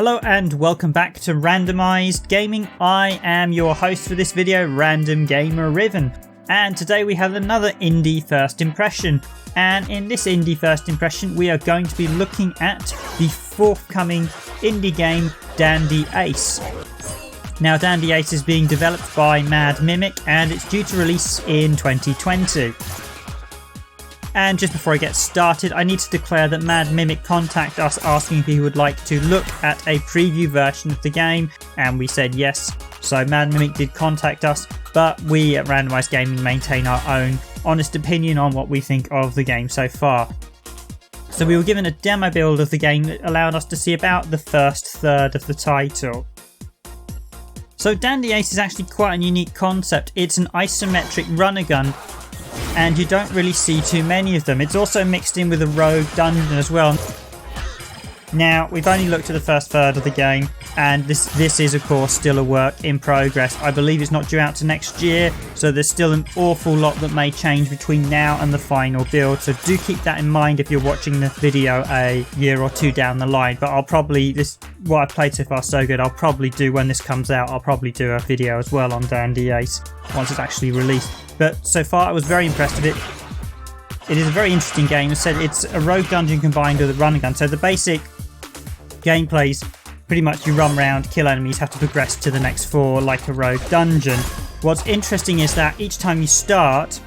Hello and welcome back to Randomised Gaming. I am your host for this video, Random Gamer Riven, and today we have another indie first impression. And in this indie first impression we are going to be looking at the forthcoming indie game Dandy Ace. Now Dandy Ace is being developed by Mad Mimic and it's due to release in 2020. And just before I get started, I need to declare that Mad Mimic contacted us asking if we would like to look at a preview version of the game, and we said yes. So Mad Mimic did contact us, but we at Randomised Gaming maintain our own honest opinion on what we think of the game so far. So we were given a demo build of the game that allowed us to see about the first third of the title. So Dandy Ace is actually quite a unique concept. It's an isometric run-and-gun, and you don't really see too many of them. It's also mixed in with a rogue dungeon as well. Now, we've only looked at the first third of the game, and this is of course still a work in progress. I believe it's not due out to next year, so there's still an awful lot that may change between now and the final build, so do keep that in mind if you're watching the video a year or two down the line. But I'll probably, what I've played so far so good, I'll probably do, when this comes out, I'll probably do a video as well on Dandy Ace once it's actually released. But so far I was very impressed with it. It is a very interesting game. As I said, it's a rogue dungeon combined with a run and gun. So the basic gameplay's pretty much you run around, kill enemies, have to progress to the next floor like a rogue dungeon. What's interesting is that each time you start,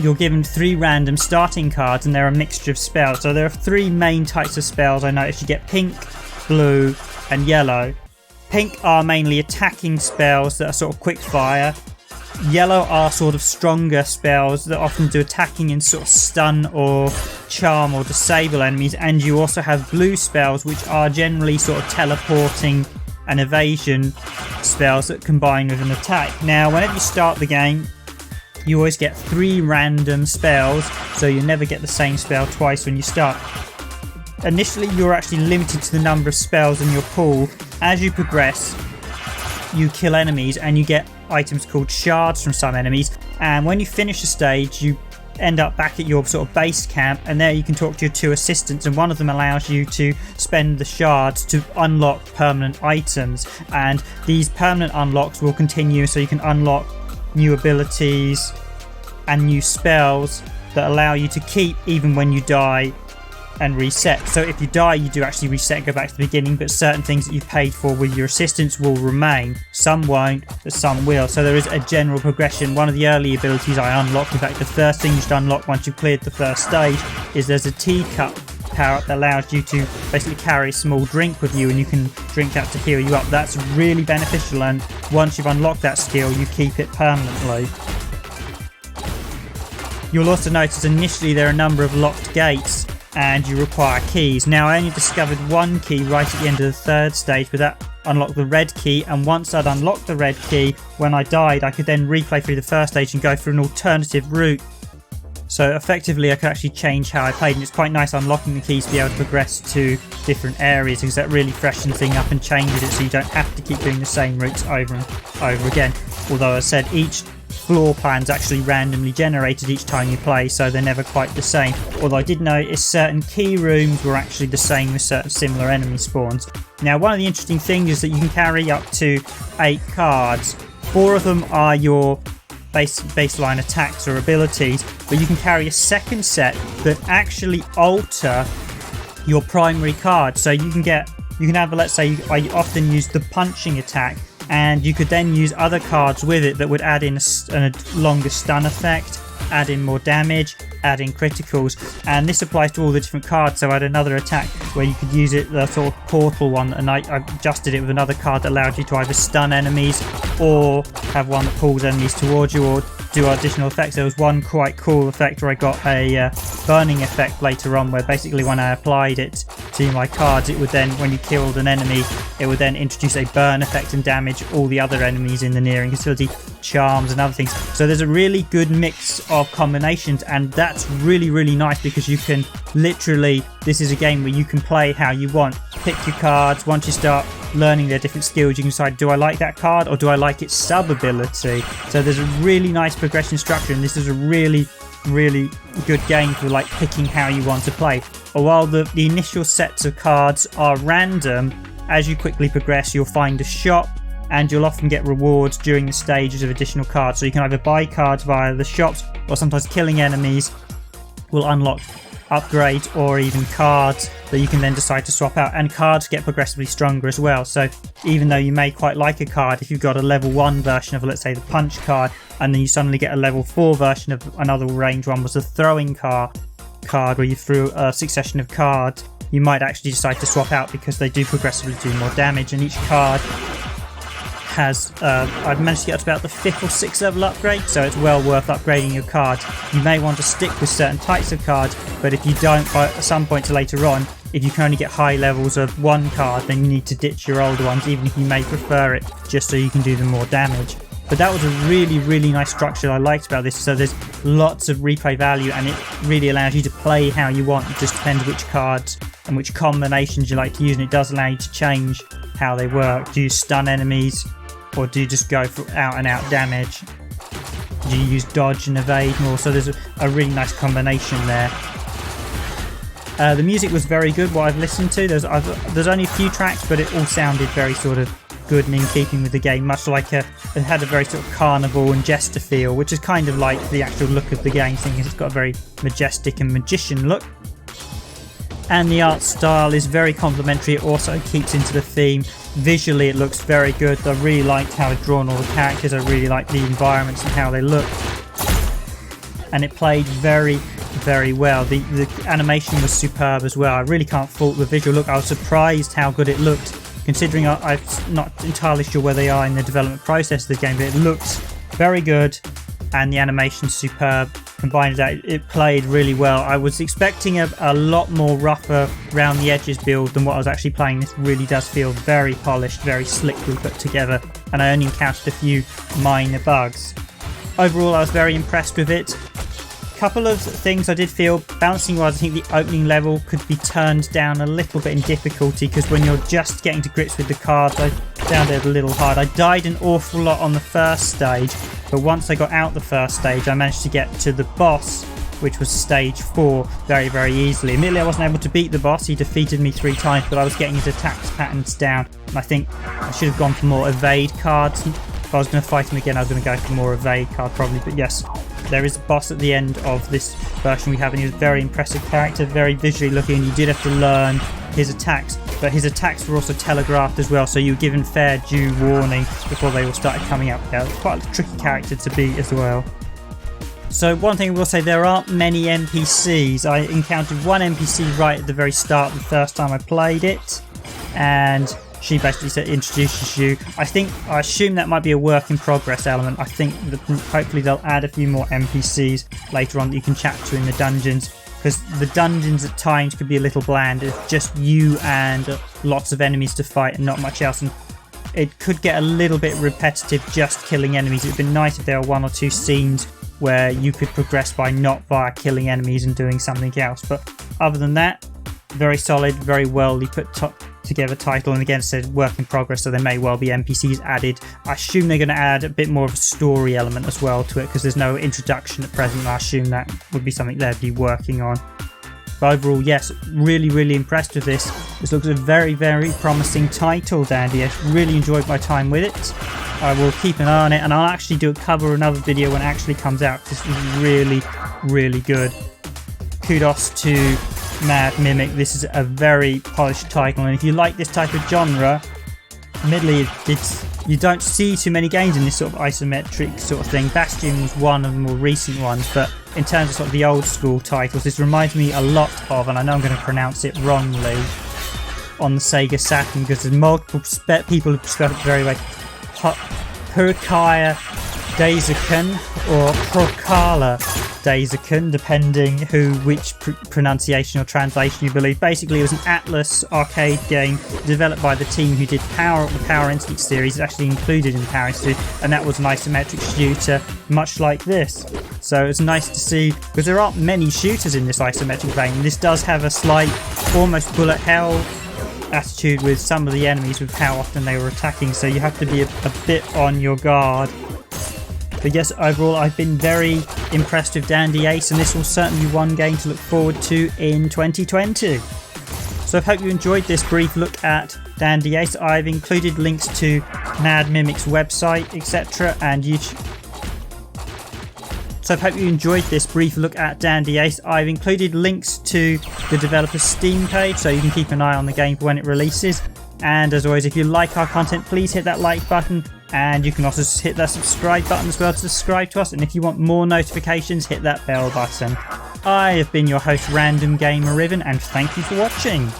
you're given 3 random starting cards, and they're a mixture of spells. So there are 3 main types of spells I noticed. You get pink, blue and yellow. Pink are mainly attacking spells that are sort of quick fire. Yellow are sort of stronger spells that often do attacking and sort of stun or charm or disable enemies, and you also have blue spells which are generally sort of teleporting and evasion spells that combine with an attack. Now whenever you start the game you always get 3 random spells, so you never get the same spell twice when you start. Initially you're actually limited to the number of spells in your pool. As you progress you kill enemies and you get items called shards from some enemies, and when you finish a stage you end up back at your sort of base camp, and there you can talk to your 2 assistants, and one of them allows you to spend the shards to unlock permanent items, and these permanent unlocks will continue, so you can unlock new abilities and new spells that allow you to keep even when you die and reset. So if you die you do actually reset and go back to the beginning, but certain things that you've paid for with your assistants will remain. Some won't, but some will. So there is a general progression. One of the early abilities I unlocked, in fact the first thing you should unlock once you've cleared the first stage, is there's a teacup power up that allows you to basically carry a small drink with you, and you can drink that to heal you up. That's really beneficial, and once you've unlocked that skill you keep it permanently. You'll also notice initially there are a number of locked gates and you require keys. Now I only discovered 1 key right at the end of the 3rd stage, but that unlocked the red key, and once I'd unlocked the red key, when I died I could then replay through the first stage and go through an alternative route. So effectively I could actually change how I played, and it's quite nice unlocking the keys to be able to progress to different areas, because that really freshens things up and changes it so you don't have to keep doing the same routes over and over again. Although as I said, each floor plan's actually randomly generated each time you play, so they're never quite the same. Although I did notice certain key rooms were actually the same with certain similar enemy spawns. Now one of the interesting things is that you can carry up to 8 cards. 4 of them are your baseline attacks or abilities, but you can carry a second set that actually alter your primary card. So you can have, let's say I often use the punching attack, and you could then use other cards with it that would add in a longer stun effect, add in more damage, add in criticals, and this applies to all the different cards. So I had another attack where you could use it, the sort of portal one, and I adjusted it with another card that allowed you to either stun enemies or have one that pulls enemies towards you or do additional effects. There was one quite cool effect where I got a burning effect later on, where basically when I applied it to my cards, it would then, when you killed an enemy, it would then introduce a burn effect and damage all the other enemies in the nearing facility, charms and other things. So there's a really good mix of combinations, and that's really nice, because you can literally, this is a game where you can play how you want. Pick your cards. Once you start learning their different skills, you can decide, do I like that card or do I like its sub ability? So there's a really nice progression structure, and this is a really good game for like picking how you want to play. Or while the initial sets of cards are random, as you quickly progress, you'll find a shop, and you'll often get rewards during the stages of additional cards. So you can either buy cards via the shops, or sometimes killing enemies will unlock upgrades or even cards that you can then decide to swap out, and cards get progressively stronger as well. So even though you may quite like a card, if you've got a level 1 version of, let's say, the punch card, and then you suddenly get a level 4 version of another range one, was the throwing card where you threw a succession of cards, you might actually decide to swap out because they do progressively do more damage. And each card has I've managed to get up to about the 5th or 6th level upgrade, so it's well worth upgrading your cards. You may want to stick with certain types of cards, but if you don't, by at some point later on, if you can only get high levels of one card, then you need to ditch your older ones, even if you may prefer it, just so you can do them more damage. But that was a really nice structure I liked about this. So there's lots of replay value, and it really allows you to play how you want. It just depends which cards and which combinations you like to use, and it does allow you to change how they work. Do you stun enemies, or do you just go for out and out damage? Do you use dodge and evade more? So there's a really nice combination there. The music was very good, what I've listened to. There's only a few tracks, but it all sounded very sort of good and in keeping with the game, much like it had a very sort of carnival and jester feel, which is kind of like the actual look of the game, seeing as it's got a very majestic and magician look. And the art style is very complimentary. It also keeps into the theme. Visually it looks very good. I really liked how it's drawn all the characters. I really liked the environments and how they look. And it played very well. The animation was superb as well. I really can't fault the visual look. I was surprised how good it looked, considering I'm not entirely sure where they are in the development process of the game, but it looks very good and the animation's superb. Combined with that, it played really well. I was expecting a lot more rougher round the edges build than what I was actually playing. This really does feel very polished, very slickly put together, and I only encountered a few minor bugs. Overall, I was very impressed with it. Couple of things I did feel, balancing wise, I think the opening level could be turned down a little bit in difficulty, because when you're just getting to grips with the cards, I found it a little hard. I died an awful lot on the first stage, but once I got out the first stage, I managed to get to the boss, which was stage 4, very easily. Admittedly, I wasn't able to beat the boss. He defeated me 3 times, but I was getting his attacks patterns down, and I think I should have gone for more evade cards. If I was going to fight him again, I was going to go for more evade card probably, but yes. There is a boss at the end of this version we have, and he was a very impressive character, very visually looking. You did have to learn his attacks, but his attacks were also telegraphed as well, so you were given fair due warning before they all started coming up. Yeah, quite a tricky character to beat as well. So one thing I will say, there aren't many NPCs. I encountered one NPC right at the very start the first time I played it, and she basically introduces you. I assume that might be a work in progress element. I think that hopefully they'll add a few more NPCs later on that you can chat to in the dungeons, because the dungeons at times could be a little bland. It's just you and lots of enemies to fight and not much else, and it could get a little bit repetitive just killing enemies. It would be nice if there were 1 or 2 scenes where you could progress by not via killing enemies and doing something else. But other than that, very solid, very well put together title, and again, it said work in progress, so there may well be NPCs added. I assume they're going to add a bit more of a story element as well to it, because there's no introduction at present, and I assume that would be something they'd be working on. But overall, yes, really impressed with this. This looks a very promising title, Dandy. I really enjoyed my time with it. I will keep an eye on it, and I'll actually cover another video when it actually comes out. This was really good. Kudos to Mad Mimic. This is a very polished title, and if you like this type of genre, admittedly you don't see too many games in this sort of isometric sort of thing. Bastion was one of the more recent ones, but in terms of sort of the old school titles, this reminds me a lot of, and I know I'm going to pronounce it wrongly, on the Sega Saturn, because there's multiple people who spell it very well. Purkaya Daisuken or Prokala Daisuken, depending which pronunciation or translation you believe. Basically, it was an Atlas arcade game developed by the team who did the Power Instinct series. It's actually included in Power Instinct, and that was an isometric shooter, much like this. So it's nice to see, because there aren't many shooters in this isometric vein. This does have a slight, almost bullet hell attitude with some of the enemies, with how often they were attacking, so you have to be a bit on your guard. But yes, overall I've been very impressed with Dandy Ace, and this will certainly be one game to look forward to in 2020. So I hope you enjoyed this brief look at Dandy Ace. I've included links to Mad Mimic's website, etc. and YouTube. So I hope you enjoyed this brief look at Dandy Ace. I've included links to the developer's Steam page so you can keep an eye on the game for when it releases. And as always, if you like our content, please hit that like button, and you can also hit that subscribe button as well to subscribe to us. And if you want more notifications, hit that bell button. I have been your host, Random Gamer Riven, and thank you for watching.